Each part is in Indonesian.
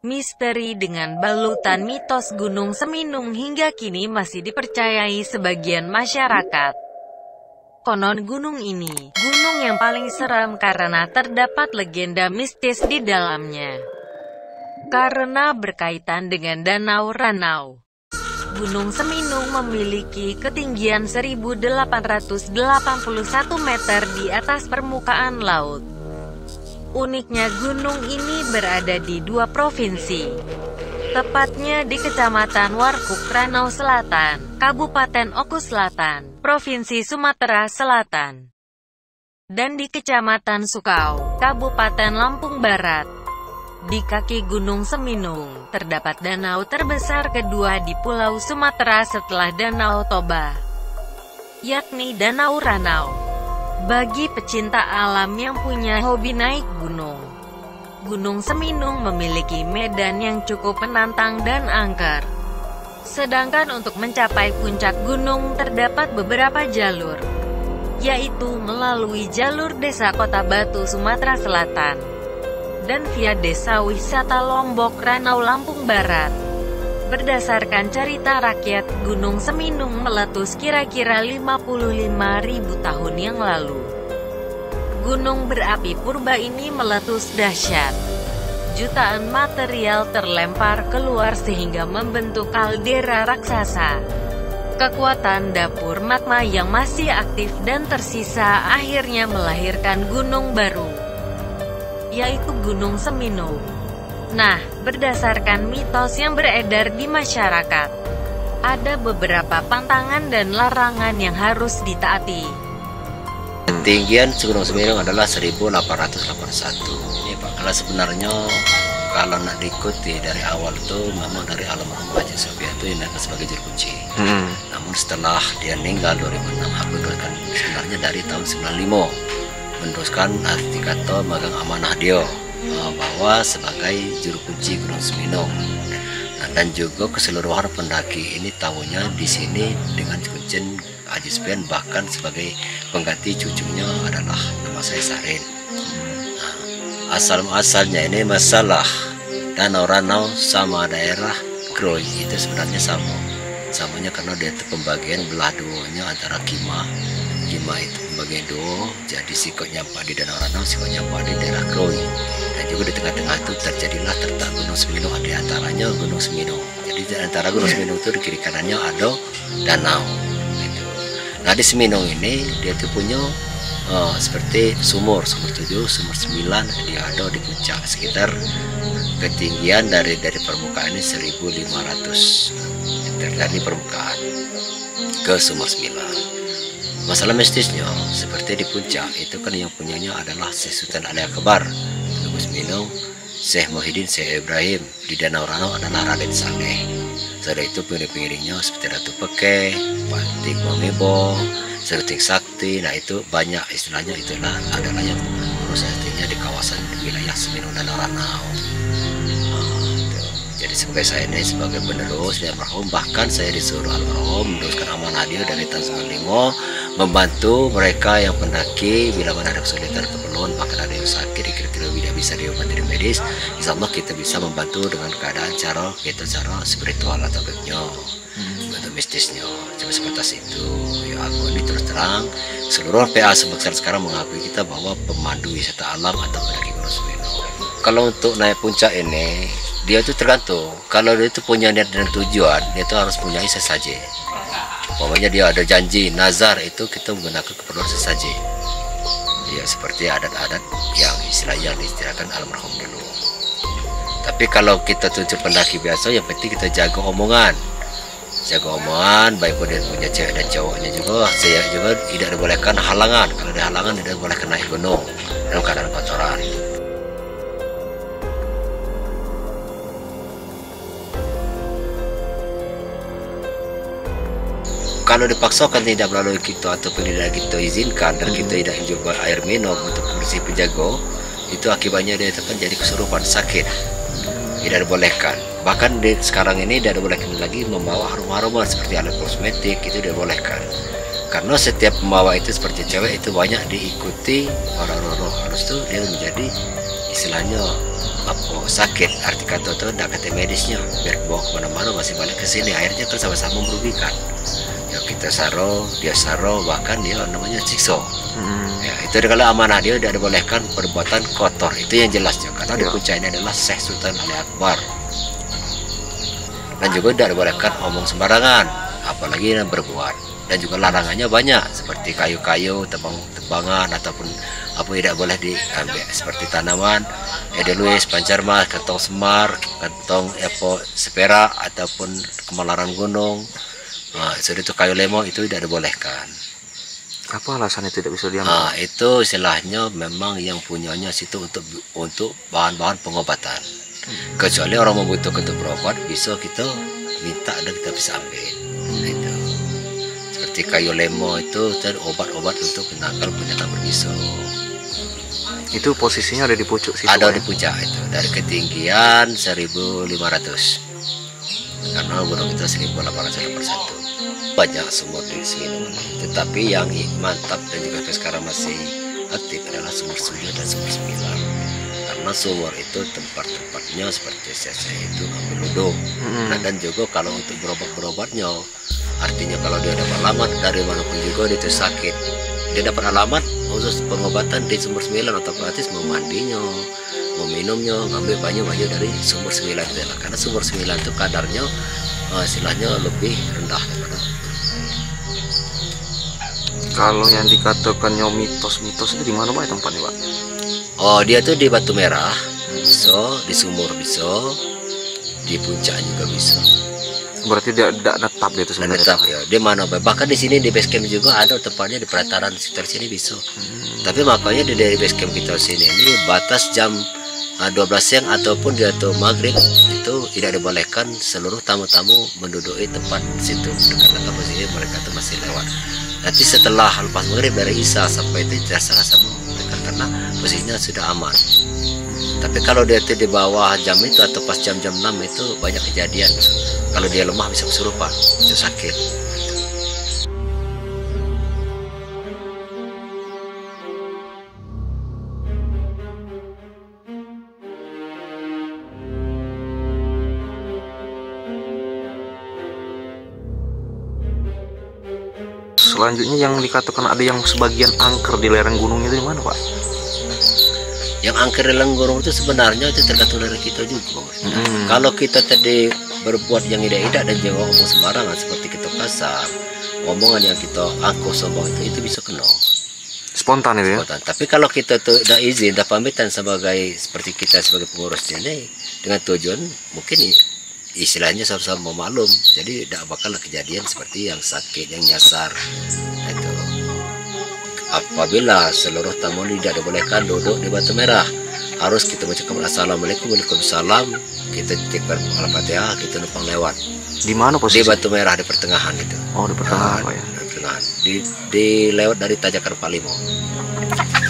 Misteri dengan balutan mitos Gunung Seminung hingga kini masih dipercayai sebagian masyarakat. Konon gunung ini, gunung yang paling seram karena terdapat legenda mistis di dalamnya. Karena berkaitan dengan Danau Ranau. Gunung Seminung memiliki ketinggian 1881 meter di atas permukaan laut. Uniknya gunung ini berada di dua provinsi. Tepatnya di Kecamatan Warkuk Ranau Selatan, Kabupaten Oku Selatan, Provinsi Sumatera Selatan. Dan di Kecamatan Sukau, Kabupaten Lampung Barat. Di kaki Gunung Seminung, terdapat danau terbesar kedua di Pulau Sumatera setelah Danau Toba, yakni Danau Ranau. Bagi pecinta alam yang punya hobi naik gunung, Gunung Seminung memiliki medan yang cukup menantang dan angker. Sedangkan untuk mencapai puncak gunung terdapat beberapa jalur, yaitu melalui jalur Desa Kota Batu Sumatera Selatan, dan via Desa Wisata Lombok Ranau Lampung Barat. Berdasarkan cerita rakyat, Gunung Seminung meletus kira-kira 55.000 tahun yang lalu. Gunung berapi purba ini meletus dahsyat. Jutaan material terlempar keluar sehingga membentuk kaldera raksasa. Kekuatan dapur magma yang masih aktif dan tersisa akhirnya melahirkan gunung baru, yaitu Gunung Seminung. Nah, berdasarkan mitos yang beredar di masyarakat, ada beberapa pantangan dan larangan yang harus ditaati. Ketinggian Gunung Seminung adalah 1881. Ini Pak, kalau sebenarnya kalau nak diikuti dari awal itu memang dari almarhum Haji Sofiatto yang dianggap sebagai juru kunci. Namun setelah dia meninggal 2006, aku kan sebenarnya dari tahun 95 meneruskan arti kata magang amanah dia bahwa sebagai juru kunci Gunung Seminung. Dan juga keseluruhan pendaki ini tahunya di sini dengan kuncin Haji Sofian, bahkan sebagai pengganti cucunya adalah nama saya Sarin. Asal-muasalnya ini masalah Danau Ranau sama daerah Kroy itu sebenarnya sama. Samanya karena dia itu pembagian belah duanya antara Kima itu pembagian dua, jadi sikot nyampak di Danau Ranau, sikot nyampak di daerah Kroy. Dan juga di tengah-tengah itu terjadilah tertak Gunung Seminung, di antaranya Gunung Seminung. Jadi di antara Gunung Seminung itu di kiri kanannya ada danau. Nah di Seminung ini dia tuh punya seperti sumur 7, sumur 9, dia ada di puncak sekitar ketinggian dari permukaan ini 1.500 meter dari permukaan ke sumur 9. Masalah mistisnya seperti di puncak itu kan yang punyanya adalah Syekh Sultan Ali Akbar, Gunung Seminung, Syekh Muhyiddin, Syekh Ibrahim. Di Danau Ranau adalah Raden Saleh. Setelah itu pengiring-pengiringnya seperti Ratu Peke, Pantik Mamibo, Seruting Sakti. Nah itu banyak istilahnya, itulah adalah yang mengurus artinya di kawasan wilayah Seminung dan Ranau. Jadi sebagai saya ini sebagai penerus dari almarhum, bahkan saya disuruh almarhum meneruskan amanah dia dari tahun 95, membantu mereka yang pendaki bila mana ada kesulitan, keperluan, bahkan ada yang sakit kira-kira tidak bisa diobati medis. Insya Allah kita bisa membantu dengan keadaan cara spiritual atau betnya, atau mistisnya. Cuma sebatas itu. Ya aku ini terus terang seluruh PA sebesar sekarang mengakui kita bahwa pemandu wisata alam atau pendaki Gunung Seminung. Kalau untuk naik puncak ini, dia itu tergantung. Kalau dia itu punya niat dan tujuan, dia itu harus punya sesaji. Pokoknya dia ada janji, nazar, itu kita menggunakan keperluan sesaji. Ya seperti adat-adat yang diistilahkan almarhum dulu. Tapi kalau kita tujuh pendaki biasa, yang penting kita jaga omongan. Jaga omongan, baik pun dia punya cewek dan cowoknya juga. Saya juga tidak dibolehkan halangan. Kalau ada halangan, tidak dibolehkan naik gunung dalam keadaan kotoran. Kalau dipaksakan tidak melalui kita ataupun tidak kita izinkan dan kita tidak jual air minum untuk bersih penjaga, itu akibatnya dia akan jadi kesurupan, sakit, tidak dibolehkan. Bahkan sekarang ini tidak dibolehkan lagi membawa harum-haruman seperti alat kosmetik, itu tidak dibolehkan. Karena setiap pembawa itu seperti cewek itu banyak diikuti orang roh halus itu, dia menjadi istilahnya apa sakit, arti kata itu tidak kata medisnya, biar bawa kemana-mana masih balik ke sini, akhirnya kan sama-sama merugikan. Ya kita saro, dia saro, bahkan dia namanya sikso. Ya, itu kalau amanah dia tidak dibolehkan perbuatan kotor, itu yang jelasnya. Karena di puncak ini adalah Syekh Sultan Ali Akbar. Dan juga tidak dibolehkan omong sembarangan, apalagi yang berbuat. Dan juga larangannya banyak, seperti kayu-kayu, tebang-tebangan, ataupun apa tidak boleh diambil, seperti tanaman, edelweiss, pancarmas, kantong semar, kantong sepera, ataupun kemalaran gunung. Nah, itu kayu lemo itu tidak dibolehkan. Apa alasannya tidak bisa diambil? Nah, itu istilahnya memang yang punyanya situ untuk bahan-bahan pengobatan. Kecuali orang membutuhkan untuk berobat, bisa kita minta dan kita bisa ambil. Itu seperti kayu lemo itu obat-obat untuk penangkal penyakit berbisa. Itu posisinya ada di pucuk situ. Ada di puncak itu, dari ketinggian 1500. Karena gunung itu 1881. Banyak sumur di Seminung, tetapi yang mantap dan juga sekarang masih aktif adalah sumur 7 dan sumur 9. Karena sumur itu tempat-tempatnya seperti saya itu ambil ludung. Nah, dan juga kalau untuk berobatnya, artinya kalau dia dapat alamat dari manapun juga dia itu sakit, dia dapat alamat khusus pengobatan di sumur 9, otomatis mau mandinya, mau minumnya, ngambil banyu dari sumur 9 itu. Karena sumur 9 itu kadarnya istilahnya lebih rendah daripada. Kalau yang dikatakannya mitos-mitos itu di mana Pak tempatnya Pak? Oh, dia tuh di Batu Merah, bisa di sumur, bisa di puncak juga bisa. Berarti dia tidak netap dia itu sebenarnya. Netap ya, di mana bahkan di sini di base camp juga ada tempatnya di pelataran sekitar sini bisa. Tapi makanya dari base camp kita sini ini batas jam 12 siang ataupun di atau maghrib itu tidak dibolehkan seluruh tamu-tamu menduduki tempat situ, dekat-dekat posisi mereka itu masih lewat. Nanti setelah lepas maghrib dari Isya sampai itu terserah sama mereka karena posisinya sudah aman. Tapi kalau dia itu di bawah jam itu atau pas jam-jam 6 itu banyak kejadian. Kalau dia lemah bisa kesurupan, bisa sakit. Selanjutnya yang dikatakan ada yang sebagian angker di lereng gunung itu di mana Pak? Yang angker di lereng gunung itu sebenarnya itu tergantung dari kita juga. Kalau kita tadi berbuat yang tidak-tidak dan jangan omong sembarangan seperti kita kasar, omongan yang kita angkuh sombong itu bisa kena. Spontan itu ya? Spontan. Tapi kalau kita tuh udah izin, udah pamitan sebagai seperti kita sebagai pengurusnya ini dengan tujuan mungkin istilahnya sama-sama maklum, jadi tidak bakal kejadian seperti yang sakit, yang nyasar. Itu apabila seluruh tamu tidak dibolehkan duduk di Batu Merah, harus kita mengucapkan assalamualaikum, waalaikumsalam, kita titikkan Al-Fatihah, kita numpang lewat. Di mana posisi? Di Batu Merah, di pertengahan gitu. Oh, di pertengahan Pak ya? Di pertengahan, di lewat dari Tajakan Palimo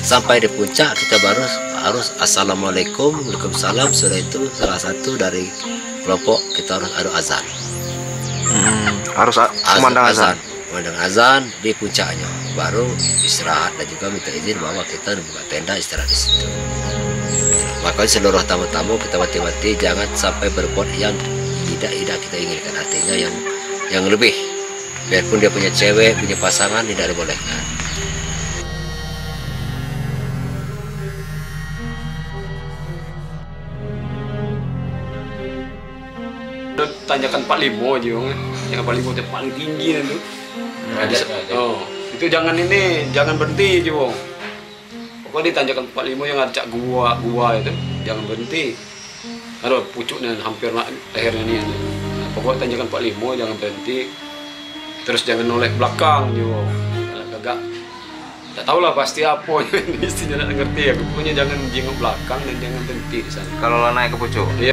sampai di puncak kita baru harus assalamualaikum, waalaikumsalam. Sudah itu salah satu dari kelompok kita harus ada azan. Harus memandang azan. Memandang azan di puncaknya, baru istirahat dan juga minta izin bahwa kita buka tenda istirahat di situ. Makanya seluruh tamu-tamu kita mati-mati jangan sampai berbuat yang tidak kita inginkan, artinya yang lebih. Biarpun dia punya cewek, punya pasangan, tidak dibolehkan. Tanjakan 45 aja, tanjakan 45 itu paling tinggi itu. Itu jangan berhenti aja, Bang. Pokoknya di tanjakan 45 yang ada gua itu jangan berhenti. Ada pucuknya hampir lehernya nih. Pokoknya tanjakan 45 jangan berhenti. Terus jangan noleh belakang aja, Bang. Agak tak tahu lah pasti apa ini tidak ngerti ya. Pokoknya jangan jenguk belakang dan jangan berhenti di sana. Kalau naik ke pucuk. Iya.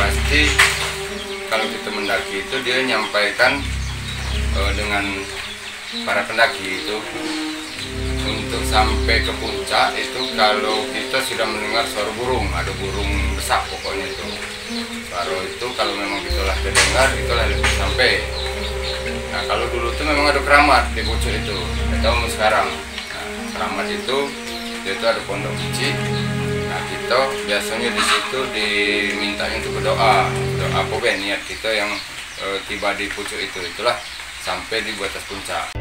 Pasti kalau kita mendaki itu dia menyampaikan dengan para pendaki itu untuk sampai ke puncak itu kalau kita sudah mendengar suara burung, ada burung besak pokoknya itu. Suara itu kalau memang itulah terdengar, itulah lebih sampai. Nah kalau dulu itu memang ada keramat di puncak itu, nggak tahu sekarang. Nah, keramat itu dia itu ada pondok kecil. Nah kita biasanya di situ diminta untuk berdoa, doa apa niat kita yang tiba di puncak itu, itulah sampai di atas puncak.